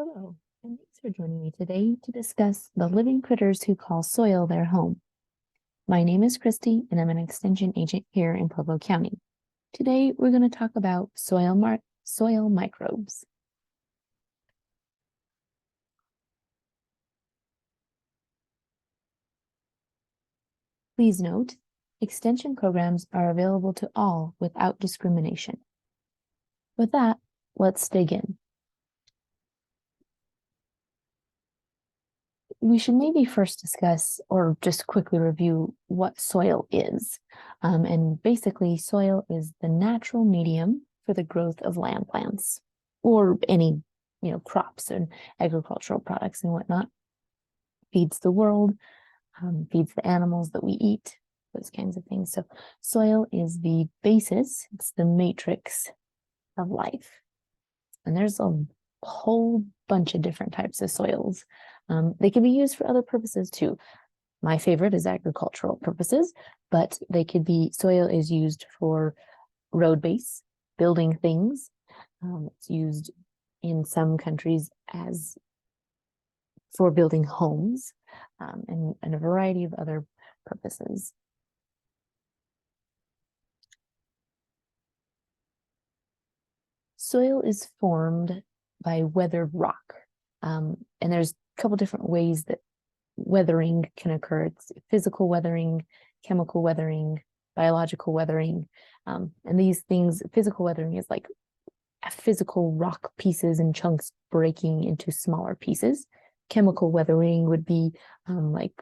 Hello, and thanks for joining me today to discuss the living critters who call soil their home. My name is Christy, and I'm an extension agent here in Pueblo County. Today, we're going to talk about soil microbes. Please note, extension programs are available to all without discrimination. With that, let's dig in. We should maybe first discuss or just quickly review what soil is. And basically, soil is the natural medium for the growth of land plants or any, crops and agricultural products and whatnot. Feeds the world, feeds the animals that we eat, those kinds of things. So soil is the basis, it's the matrix of life. And there's a whole bunch of different types of soils. They can be used for other purposes too. My favorite is agricultural purposes, but soil is used for road base, building things. It's used in some countries for building homes, and a variety of other purposes. Soil is formed by weathered rock. And there's a couple different ways that weathering can occur. It's physical weathering, chemical weathering, biological weathering. And these things, physical weathering is like physical rock pieces and chunks breaking into smaller pieces. Chemical weathering would be like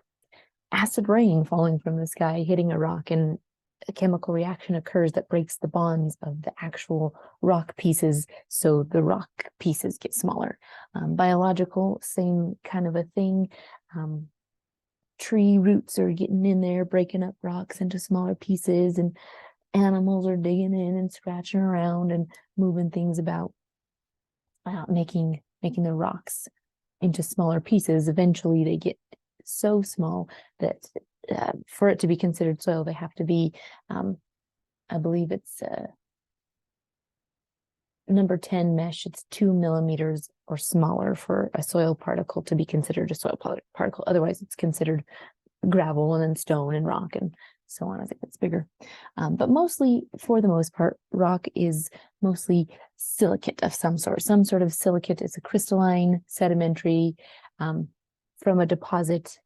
acid rain falling from the sky, hitting a rock, and a chemical reaction occurs that breaks the bonds of the actual rock pieces, so the rock pieces get smaller. Biological, same kind of a thing. Tree roots are getting in there, breaking up rocks into smaller pieces, and animals are digging in and scratching around and moving things about, making the rocks into smaller pieces. Eventually, they get so small that for it to be considered soil, they have to be, I believe it's number 10 mesh. It's 2 millimeters or smaller for a soil particle to be considered a soil particle. Otherwise, it's considered gravel and then stone and rock and so on as it gets bigger. But mostly, for the most part, rock is mostly silicate of some sort. Some sort of silicate is a crystalline, sedimentary, from a deposit.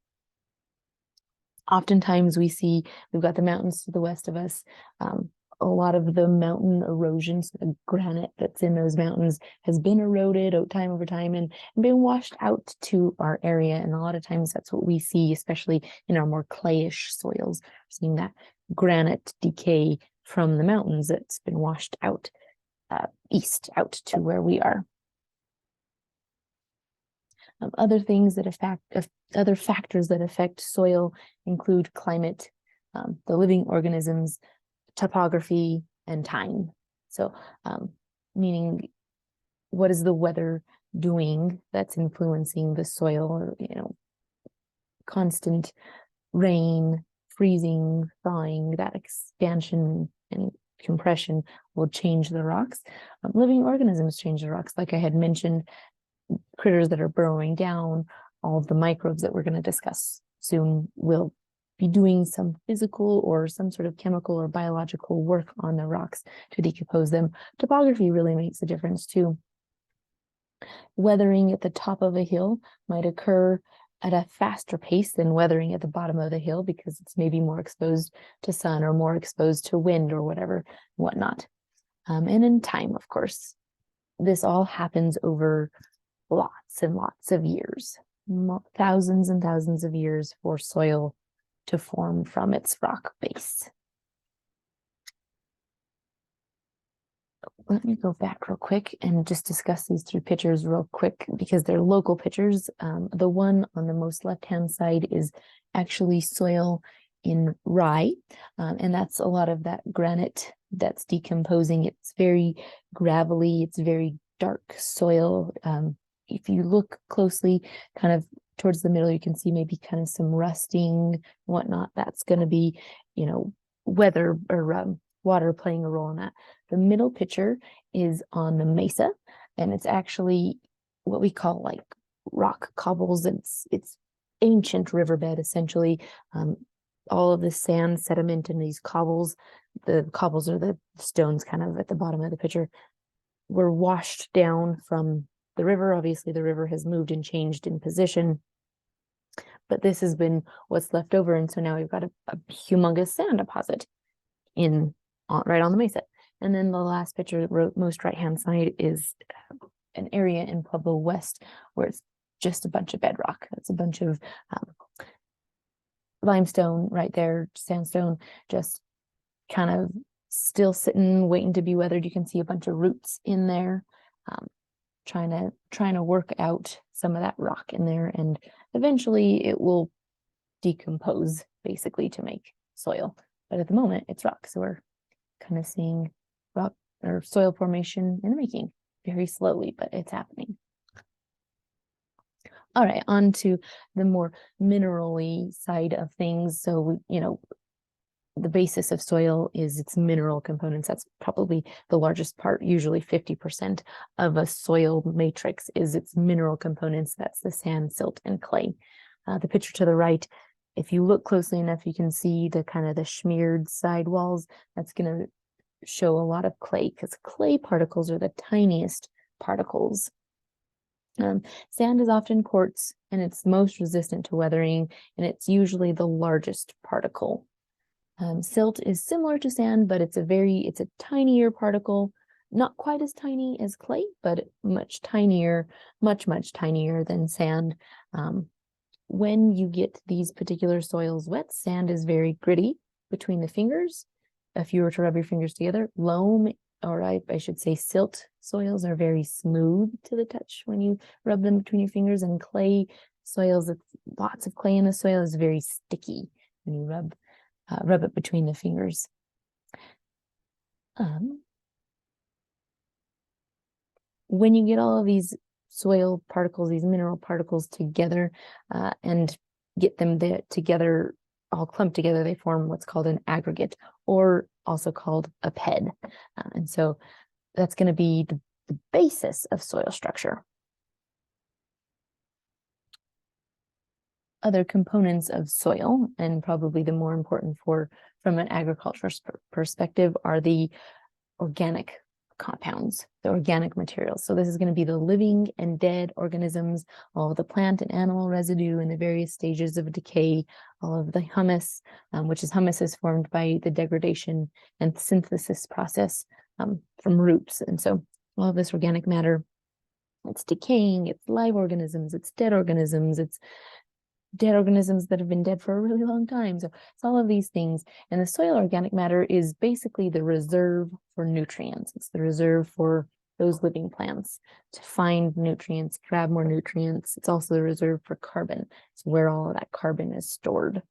Oftentimes we've got the mountains to the west of us. A lot of the mountain erosions, the granite that's in those mountains has been eroded over time and been washed out to our area. And a lot of times that's what we see, especially in our more clayish soils, seeing that granite decay from the mountains that's been washed out east out to where we are. Other factors that affect soil include climate, the living organisms, topography, and time. So, meaning what is the weather doing that's influencing the soil? Constant rain, freezing, thawing, that expansion and compression will change the rocks. Living organisms change the rocks, like I had mentioned. Critters that are burrowing down, all of the microbes that we're going to discuss soon will be doing some physical or some sort of chemical or biological work on the rocks to decompose them. Topography really makes a difference too. Weathering at the top of a hill might occur at a faster pace than weathering at the bottom of the hill because it's maybe more exposed to sun or more exposed to wind or whatnot. And in time, of course, this all happens over lots and lots of years, thousands and thousands of years for soil to form from its rock base. Let me go back real quick and just discuss these three pictures real quick because they're local pictures. The one on the most left-hand side is actually soil in rye, and that's a lot of that granite that's decomposing. It's very gravelly, it's very dark soil. If you look closely, kind of towards the middle, you can see maybe kind of some rusting and whatnot. That's going to be, weather or water playing a role in that. The middle picture is on the mesa, and it's actually what we call like rock cobbles. It's ancient riverbed essentially. All of the sand sediment in these cobbles, the cobbles are the stones kind of at the bottom of the picture, were washed down from the river. Obviously, the river has moved and changed in position, but this has been what's left over. And so now we've got a humongous sand deposit right on the mesa. And then the last picture, most right-hand side, is an area in Pueblo West where it's just a bunch of bedrock. It's a bunch of limestone right there, sandstone, just kind of still sitting, waiting to be weathered. You can see a bunch of roots in there, trying to work out some of that rock in there, and eventually it will decompose basically to make soil. But at the moment, it's rock, so we're kind of seeing rock or soil formation in the making, very slowly, but it's happening. All right, on to the more mineral-y side of things. So, the basis of soil is its mineral components. That's probably the largest part. Usually 50% of a soil matrix is its mineral components. That's the sand, silt, and clay. The picture to the right, if you look closely enough, you can see the kind of the smeared side walls. That's going to show a lot of clay, because clay particles are the tiniest particles. Sand is often quartz, and it's most resistant to weathering, and it's usually the largest particle. Silt is similar to sand, but it's a tinier particle, not quite as tiny as clay, but much tinier, much tinier than sand. When you get these particular soils wet, sand is very gritty between the fingers. If you were to rub your fingers together, loam, or I should say silt soils, are very smooth to the touch when you rub them between your fingers, and clay soils, lots of clay in the soil, is very sticky when you rub it between the fingers. When you get all of these soil particles, these mineral particles together, and get them together, all clumped together, they form what's called an aggregate, or also called a PED. And so that's going to be the basis of soil structure. Other components of soil, and probably the more important from an agricultural perspective, are the organic compounds, the organic materials. So this is going to be the living and dead organisms, all of the plant and animal residue in the various stages of decay, all of the humus, which is formed by the degradation and synthesis process from roots. And so all of this organic matter, it's decaying, it's live organisms, it's dead organisms, it's dead organisms that have been dead for a really long time. So it's all of these things. And the soil organic matter is basically the reserve for nutrients. It's the reserve for those living plants to find nutrients, grab more nutrients. It's also the reserve for carbon. It's where all of that carbon is stored.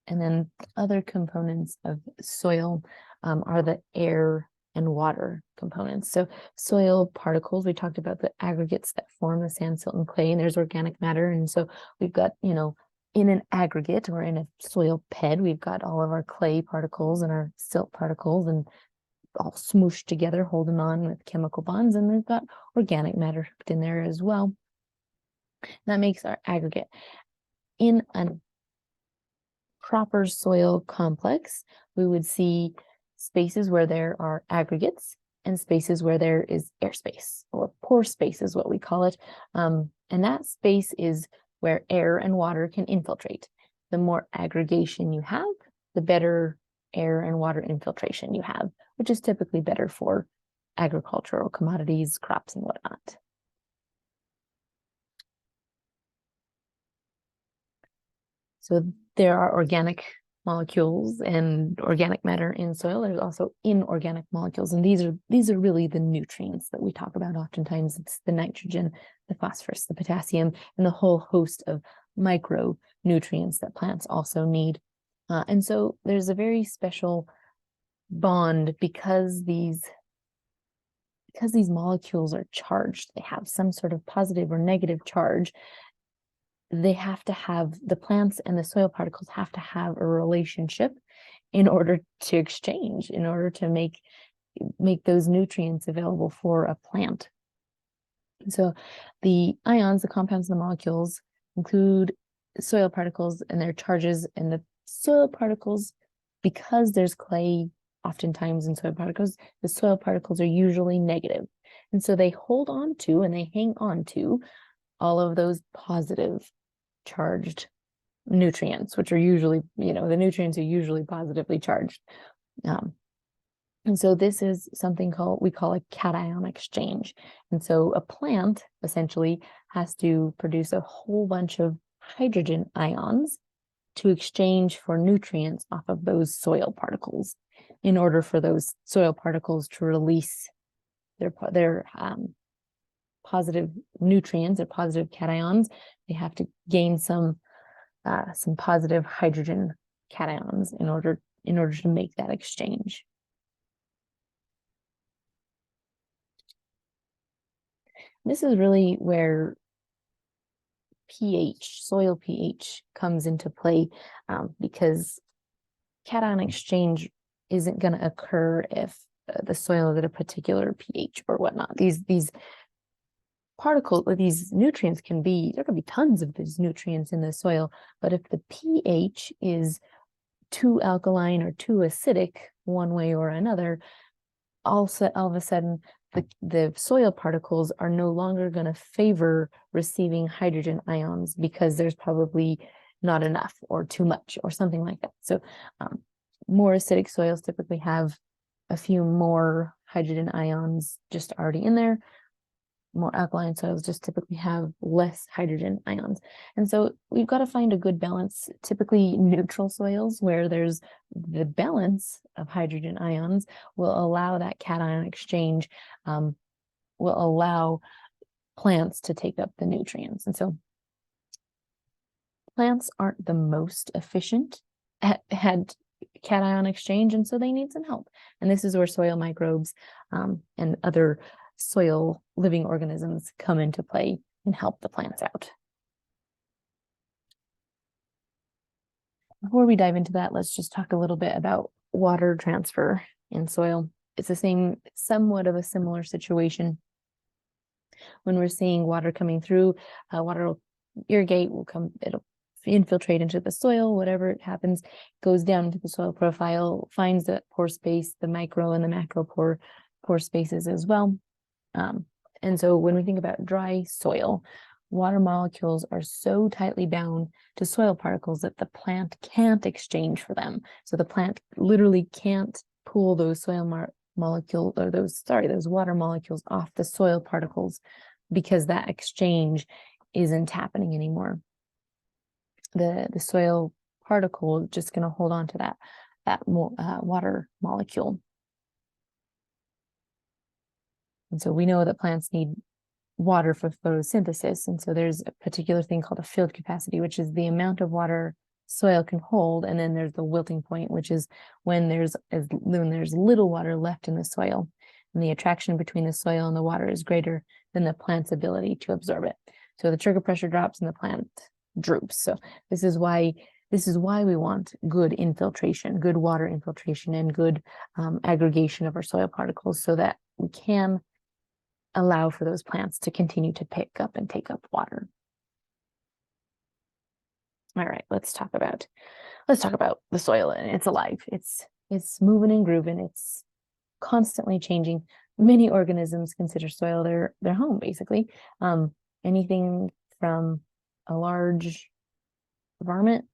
And then other components of soil are the air and water components. So soil particles, we talked about the aggregates that form the sand, silt, and clay, and there's organic matter. And so we've got, in an aggregate or in a soil PED, we've got all of our clay particles and our silt particles, and all smooshed together, holding on with chemical bonds. And we've got organic matter in there as well. That makes our aggregate. In a proper soil complex, we would see spaces where there are aggregates and spaces where there is airspace, or pore space is what we call it. And that space is where air and water can infiltrate. The more aggregation you have, the better air and water infiltration you have, which is typically better for agricultural commodities, crops, and whatnot. So there are organic molecules and organic matter in soil. There's also inorganic molecules, and these are really the nutrients that we talk about oftentimes. It's the nitrogen, the phosphorus, the potassium, and the whole host of micronutrients that plants also need. And so there's a very special bond because these molecules are charged. They have some sort of positive or negative charge. The plants and the soil particles have to have a relationship in order to exchange, in order to make those nutrients available for a plant. So the ions, the compounds, the molecules include soil particles and their charges, and the soil particles, because there's clay oftentimes in soil particles, the soil particles are usually negative. And so they hold on to and they hang on to all of those positive charged nutrients, which are usually, the nutrients are usually positively charged. And so this is something we call a cation exchange. And so a plant essentially has to produce a whole bunch of hydrogen ions to exchange for nutrients off of those soil particles in order for those soil particles to release their positive nutrients or positive cations. They have to gain some positive hydrogen cations in order to make that exchange. This is really where pH, soil pH, comes into play, because cation exchange isn't going to occur if the soil is at a particular pH or whatnot. These particles, or these nutrients there can be tons of these nutrients in the soil, but if the pH is too alkaline or too acidic one way or another, all of a sudden the soil particles are no longer going to favor receiving hydrogen ions because there's probably not enough or too much or something like that. So more acidic soils typically have a few more hydrogen ions just already in there. More alkaline soils just typically have less hydrogen ions. And so we've got to find a good balance. Typically neutral soils where there's the balance of hydrogen ions will allow that cation exchange, will allow plants to take up the nutrients. And so plants aren't the most efficient at cation exchange, and so they need some help. And this is where soil microbes and other soil living organisms come into play and help the plants out. Before we dive into that, let's just talk a little bit about water transfer in soil. It's the same, somewhat of a similar situation. When we're seeing water coming through, water will irrigate, it'll infiltrate into the soil, whatever it happens, goes down into the soil profile, finds the pore space, the micro and the macro pore spaces as well. And so when we think about dry soil, water molecules are so tightly bound to soil particles that the plant can't exchange for them. So the plant literally can't pull those soil molecules, or those water molecules off the soil particles, because that exchange isn't happening anymore. The soil particle is just going to hold on to that water molecule. And so we know that plants need water for photosynthesis. And so there's a particular thing called a field capacity, which is the amount of water soil can hold. And then there's the wilting point, which is when there's little water left in the soil, and the attraction between the soil and the water is greater than the plant's ability to absorb it. So the trigger pressure drops and the plant droops. So this is why we want good infiltration, good water infiltration, and good aggregation of our soil particles, so that we can allow for those plants to continue to pick up and take up water. All right, let's talk about the soil. And it's alive. It's moving and grooving. It's constantly changing. Many organisms consider soil their home, basically. Anything from a large varmint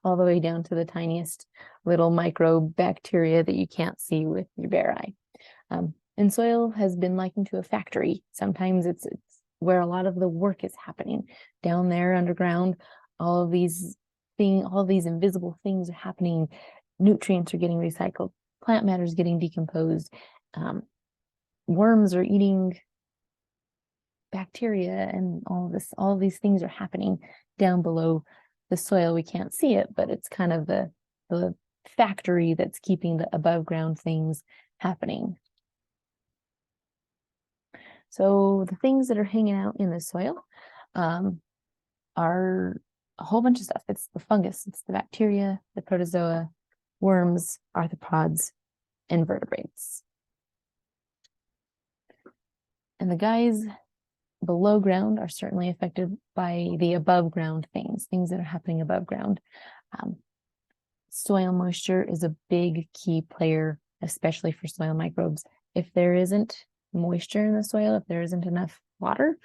all the way down to the tiniest little microbe bacteria that you can't see with your bare eye. And soil has been likened to a factory. Sometimes it's where a lot of the work is happening. Down there underground, all of these invisible things are happening. Nutrients are getting recycled. Plant matter is getting decomposed. Worms are eating bacteria, and all of these things are happening down below the soil. We can't see it, but it's kind of the factory that's keeping the above ground things happening. So the things that are hanging out in the soil are a whole bunch of stuff. It's the fungus, it's the bacteria, the protozoa, worms, arthropods, and vertebrates. And the guys below ground are certainly affected by the above ground things that are happening above ground. Soil moisture is a big key player, especially for soil microbes. If there isn't moisture in the soil, if there isn't enough water,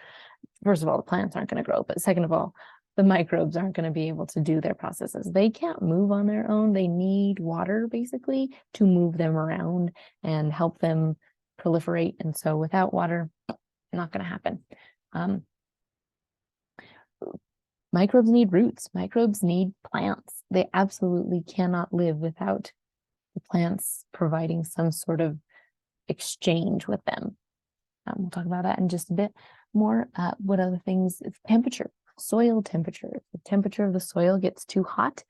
first of all, the plants aren't going to grow, but second of all, the microbes aren't going to be able to do their processes. They can't move on their own. They need water, basically, to move them around and help them proliferate. And so without water, not going to happen. Microbes need roots. Microbes need plants. They absolutely cannot live without the plants providing some sort of exchange with them. We'll talk about that in just a bit more. What other things? It's temperature, soil temperature. If the temperature of the soil gets too hot,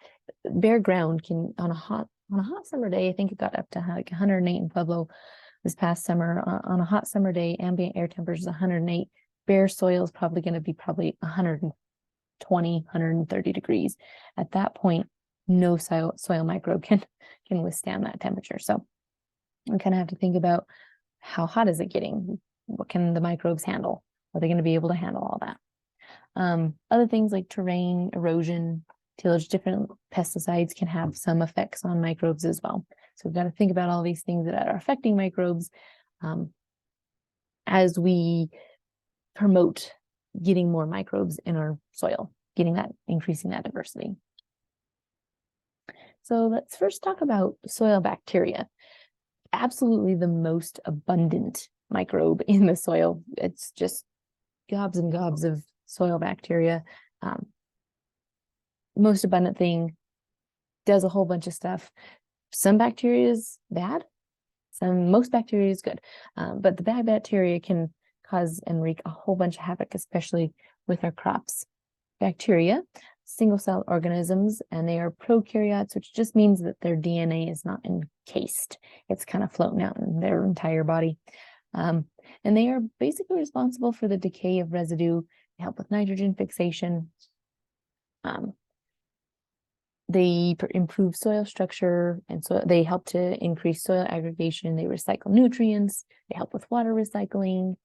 bare ground can, on a hot summer day, I think it got up to like 108 in Pueblo this past summer. On a hot summer day, ambient air temperature is 108. Bare soil is probably going to be 120, 130 degrees. At that point, no soil microbe can withstand that temperature. So we kind of have to think about how hot is it getting? What can the microbes handle? Are they going to be able to handle all that? Other things like terrain, erosion, tillage, different pesticides can have some effects on microbes as well. So we've got to think about all these things that are affecting microbes as we promote getting more microbes in our soil, increasing that diversity. So let's first talk about soil bacteria. Absolutely the most abundant microbe in the soil. It's just gobs and gobs of soil bacteria. Most abundant thing, does a whole bunch of stuff. Some bacteria is bad. Most bacteria is good. But the bad bacteria can cause and wreak a whole bunch of havoc, especially with our crops. Bacteria, single-cell organisms, and they are prokaryotes, which just means that their DNA is not encased. It's kind of floating out in their entire body. And they are basically responsible for the decay of residue. They help with nitrogen fixation. They improve soil structure, and so they help to increase soil aggregation. They recycle nutrients. They help with water recycling.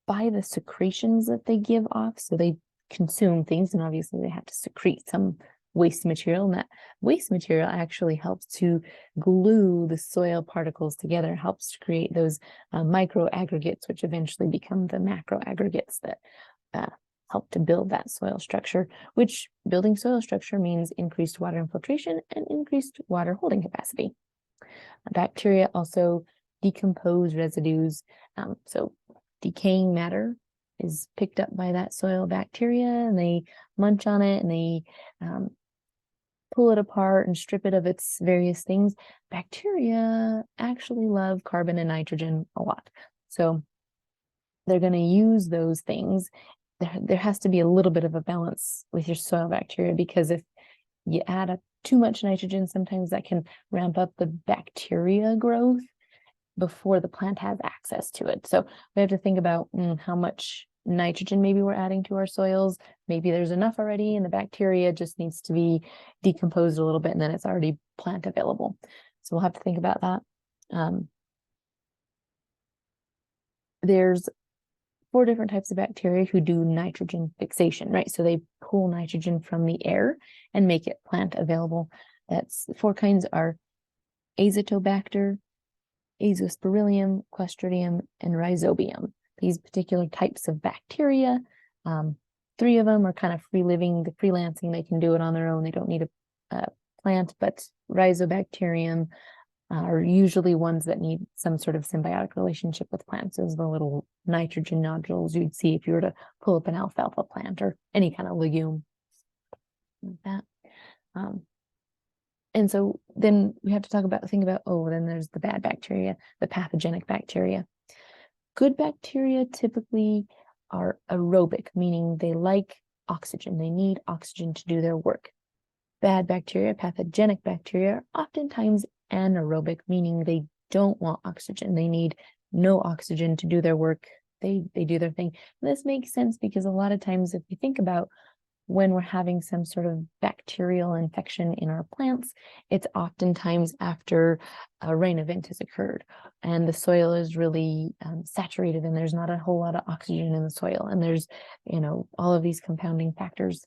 By the secretions that they give off, so they consume things, and obviously they have to secrete some waste material, and that waste material actually helps to glue the soil particles together, helps to create those micro aggregates, which eventually become the macro aggregates that help to build that soil structure, which building soil structure means increased water infiltration and increased water holding capacity. Bacteria also decompose residues, so decaying matter is picked up by that soil bacteria, and they munch on it, and they pull it apart and strip it of its various things. Bacteria actually love carbon and nitrogen a lot. So they're going to use those things. There has to be a little bit of a balance with your soil bacteria, because if you add too much nitrogen, sometimes that can ramp up the bacteria growth before the plant has access to it. So we have to think about how much nitrogen maybe we're adding to our soils. Maybe there's enough already, and the bacteria just needs to be decomposed a little bit, and then it's already plant available. So we'll have to think about that. There's 4 different types of bacteria who do nitrogen fixation, right? So they pull nitrogen from the air and make it plant available. That's the 4 kinds are Azotobacter, Azospirillum, Clostridium, and Rhizobium. These particular types of bacteria, 3 of them are kind of free-living, freelancing. They can do it on their own. They don't need a plant, but Rhizobacterium are usually ones that need some sort of symbiotic relationship with plants. Those are the little nitrogen nodules you'd see if you were to pull up an alfalfa plant or any kind of legume like that. And so then we have to think about, then there's the bad bacteria, the pathogenic bacteria. Good bacteria typically are aerobic, meaning they like oxygen. They need oxygen to do their work. Bad bacteria, pathogenic bacteria, are oftentimes anaerobic, meaning they don't want oxygen. They need no oxygen to do their work. They do their thing. And this makes sense because a lot of times if you think about when we're having some sort of bacterial infection in our plants, it's oftentimes after a rain event has occurred and the soil is really saturated and there's not a whole lot of oxygen in the soil. And there's, all of these compounding factors.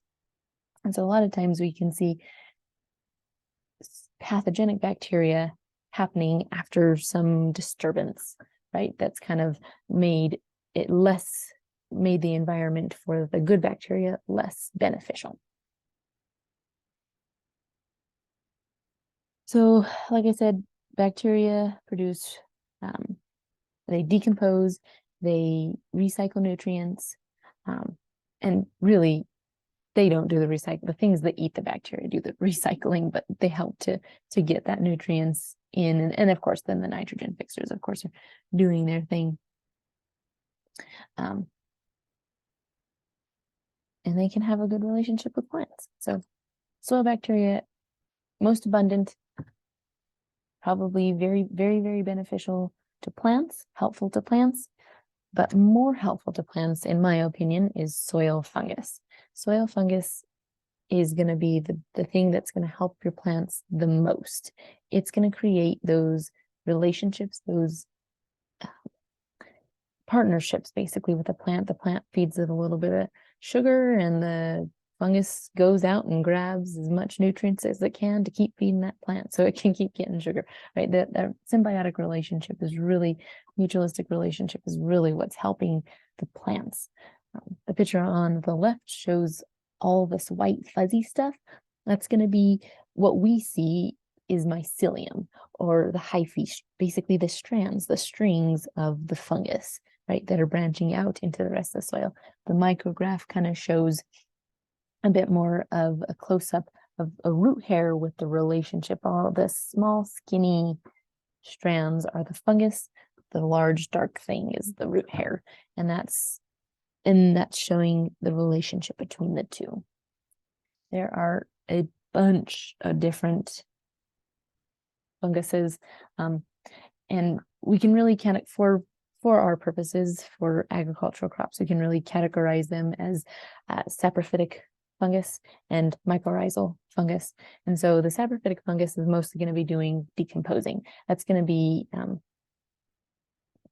And so a lot of times we can see pathogenic bacteria happening after some disturbance, right? That's kind of made the environment for the good bacteria less beneficial. So, like I said, bacteria produce, they decompose, they recycle nutrients, and really, they don't do the recycle. The things that eat the bacteria do the recycling, but they help to get that nutrients in, and of course, then the nitrogen fixers, of course, are doing their thing. And they can have a good relationship with plants. So soil bacteria, most abundant, probably very, very, very beneficial to plants, helpful to plants, but more helpful to plants, in my opinion, is soil fungus. Soil fungus is going to be the thing that's going to help your plants the most. It's going to create those relationships, those partnerships basically with the plant. The plant feeds it a little bit of sugar and the fungus goes out and grabs as much nutrients as it can to keep feeding that plant so it can keep getting sugar, right? That symbiotic relationship is really, mutualistic relationship is really what's helping the plants. The picture on the left shows all this white fuzzy stuff. That's going to be what we see is mycelium, or the hyphae, basically the strands, the strings of the fungus, right, that are branching out into the rest of the soil. The micrograph kind of shows a bit more of a close-up of a root hair with the relationship. All the small, skinny strands are the fungus. The large, dark thing is the root hair, and that's showing the relationship between the two. There are a bunch of different funguses, and we can really for our purposes for agricultural crops, we can really categorize them as saprophytic fungus and mycorrhizal fungus. And so the saprophytic fungus is mostly going to be doing decomposing. That's going to be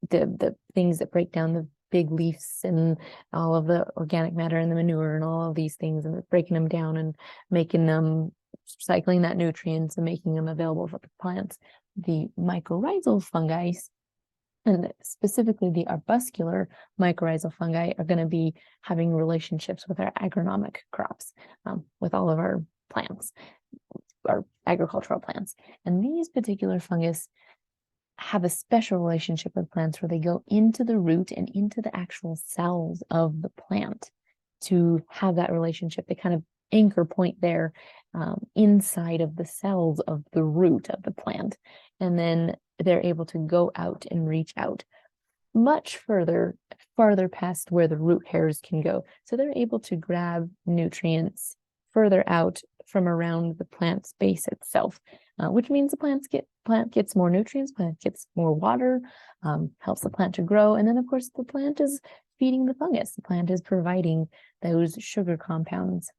the things that break down the big leaves and all of the organic matter and the manure and all of these things, and breaking them down and making them, cycling that nutrients and making them available for the plants. The mycorrhizal fungi, and specifically the arbuscular mycorrhizal fungi, are going to be having relationships with our agronomic crops, with all of our plants, our agricultural plants. And these particular fungus have a special relationship with plants where they go into the root and into the actual cells of the plant to have that relationship. They kind of anchor point there inside of the cells of the root of the plant. And then they're able to go out and reach out much farther past where the root hairs can go. So they're able to grab nutrients further out from around the plant's base itself, which means the plant gets more nutrients, plant gets more water, helps the plant to grow. And then of course the plant is feeding the fungus. The plant is providing those sugar compounds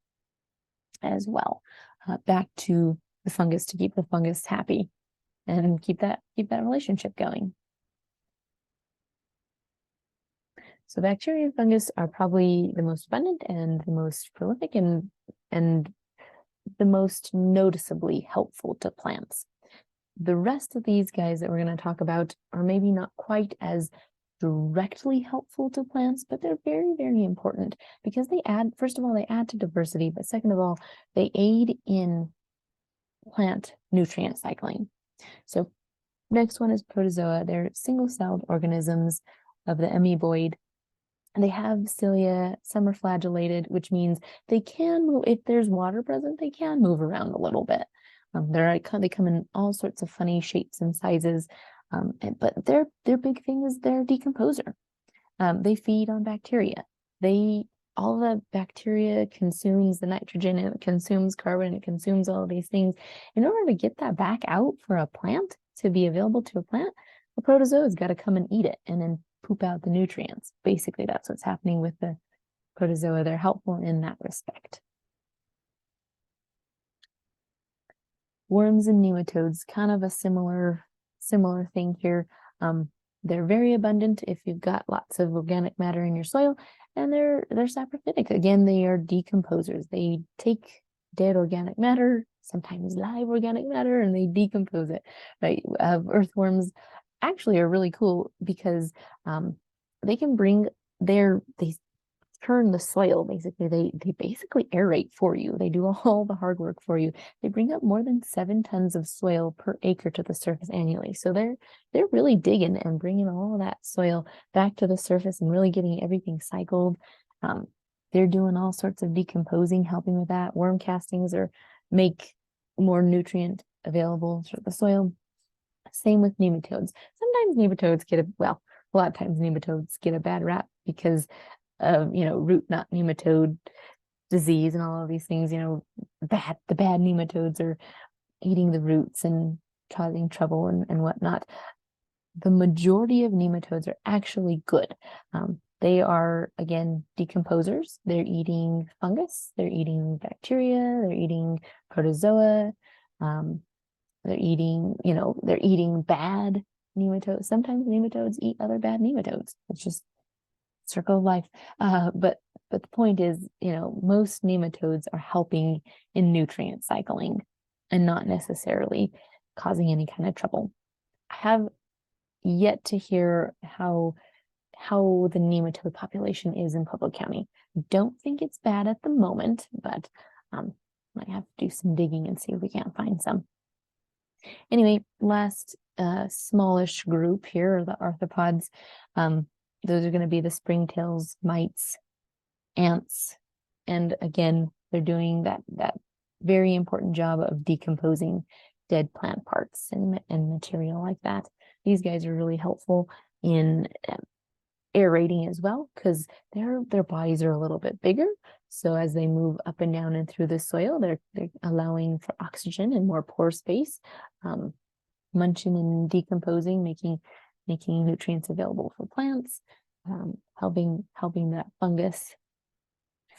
as well, back to the fungus to keep the fungus happy and keep that relationship going. So bacteria and fungus are probably the most abundant and the most prolific and the most noticeably helpful to plants. The rest of these guys that we're going to talk about are maybe not quite as directly helpful to plants, but they're very, very important because they add, first of all, they add to diversity, but second of all, they aid in plant nutrient cycling. So next one is protozoa. They're single-celled organisms of the amoeboid. And they have cilia, some are flagellated, which means they can move, if there's water present, they can move around a little bit. They come in all sorts of funny shapes and sizes, but their big thing is their decomposer. They feed on bacteria. All the bacteria consumes the nitrogen, and it consumes carbon, and it consumes all of these things. In order to get that back out for a plant to be available to a plant, the protozoa's got to come and eat it and then poop out the nutrients. Basically, that's what's happening with the protozoa. They're helpful in that respect. Worms and nematodes, kind of a similar thing here. They're very abundant if you've got lots of organic matter in your soil, and they're saprophytic. Again, they are decomposers. They take dead organic matter, sometimes live organic matter, and they decompose it, right? Earthworms actually are really cool because they can bring they turn the soil, basically. They basically aerate for you. They do all the hard work for you. They bring up more than 7 tons of soil per acre to the surface annually. So they're really digging and bringing all of that soil back to the surface and really getting everything cycled. They're doing all sorts of decomposing, helping with that. Worm castings make more nutrient available to the soil. Same with nematodes. Sometimes nematodes get a lot of times nematodes get a bad rap because of, root knot nematode disease and all of these things. The bad nematodes are eating the roots and causing trouble and whatnot. The majority of nematodes are actually good. They are, again, decomposers. They're eating fungus, they're eating bacteria, they're eating protozoa, they're eating bad nematodes. Sometimes nematodes eat other bad nematodes. It's just circle of life. But the point is, most nematodes are helping in nutrient cycling and not necessarily causing any kind of trouble. I have yet to hear how the nematode population is in Pueblo County. Don't think it's bad at the moment, but might have to do some digging and see if we can't find some. Anyway, last smallish group here are the arthropods. Those are going to be the springtails, mites, ants, and again, they're doing that very important job of decomposing dead plant parts and material like that. These guys are really helpful in aerating as well because their bodies are a little bit bigger. So as they move up and down and through the soil, they're allowing for oxygen and more pore space, munching and decomposing, making nutrients available for plants, helping that fungus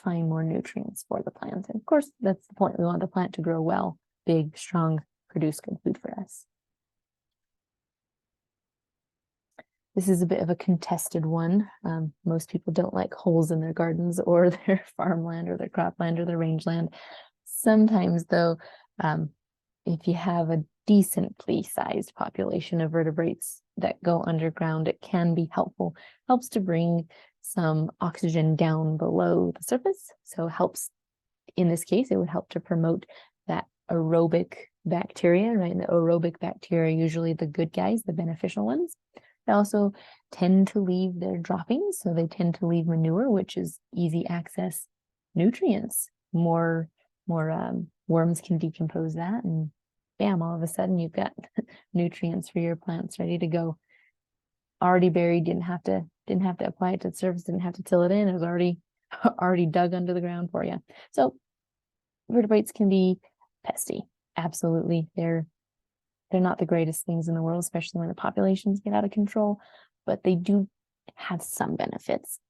find more nutrients for the plant. And of course, that's the point. We want the plant to grow well, big, strong, produce good food for us. This is a bit of a contested one. Most people don't like holes in their gardens or their farmland or their cropland or their rangeland. Sometimes, though, if you have a decently sized population of vertebrates that go underground, it can be helpful. Helps to bring some oxygen down below the surface. So helps, in this case, it would help to promote that aerobic bacteria, right? And the aerobic bacteria are usually the good guys, the beneficial ones. They also tend to leave their droppings, so they tend to leave manure, which is easy access nutrients. More worms can decompose that, and bam, all of a sudden you've got nutrients for your plants ready to go. Already buried, didn't have to apply it to the surface, didn't have to till it in. It was already dug under the ground for you. So vertebrates can be pesty. Absolutely. They're not the greatest things in the world, especially when the populations get out of control, but they do have some benefits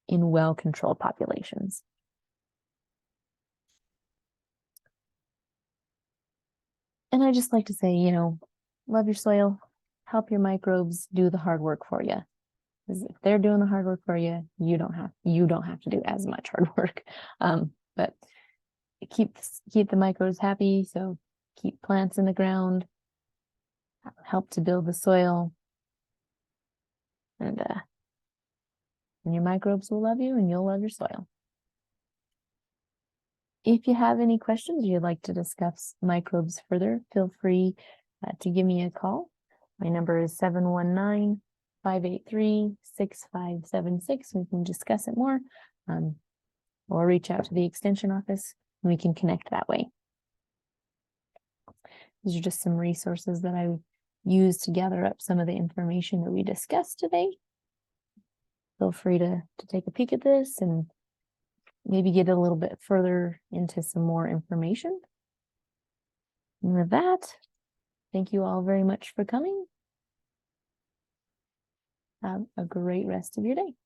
in well-controlled populations. And I just like to say, love your soil, help your microbes do the hard work for you. Because if they're doing the hard work for you, you don't have to do as much hard work. But keep the microbes happy. So keep plants in the ground, help to build the soil, and your microbes will love you and you'll love your soil. If you have any questions or you'd like to discuss microbes further, feel free to give me a call. My number is 719-583-6576. We can discuss it more, or reach out to the Extension office and we can connect that way. These are just some resources that I used to gather up some of the information that we discussed today. Feel free to take a peek at this and maybe get a little bit further into some more information. And with that, thank you all very much for coming. Have a great rest of your day.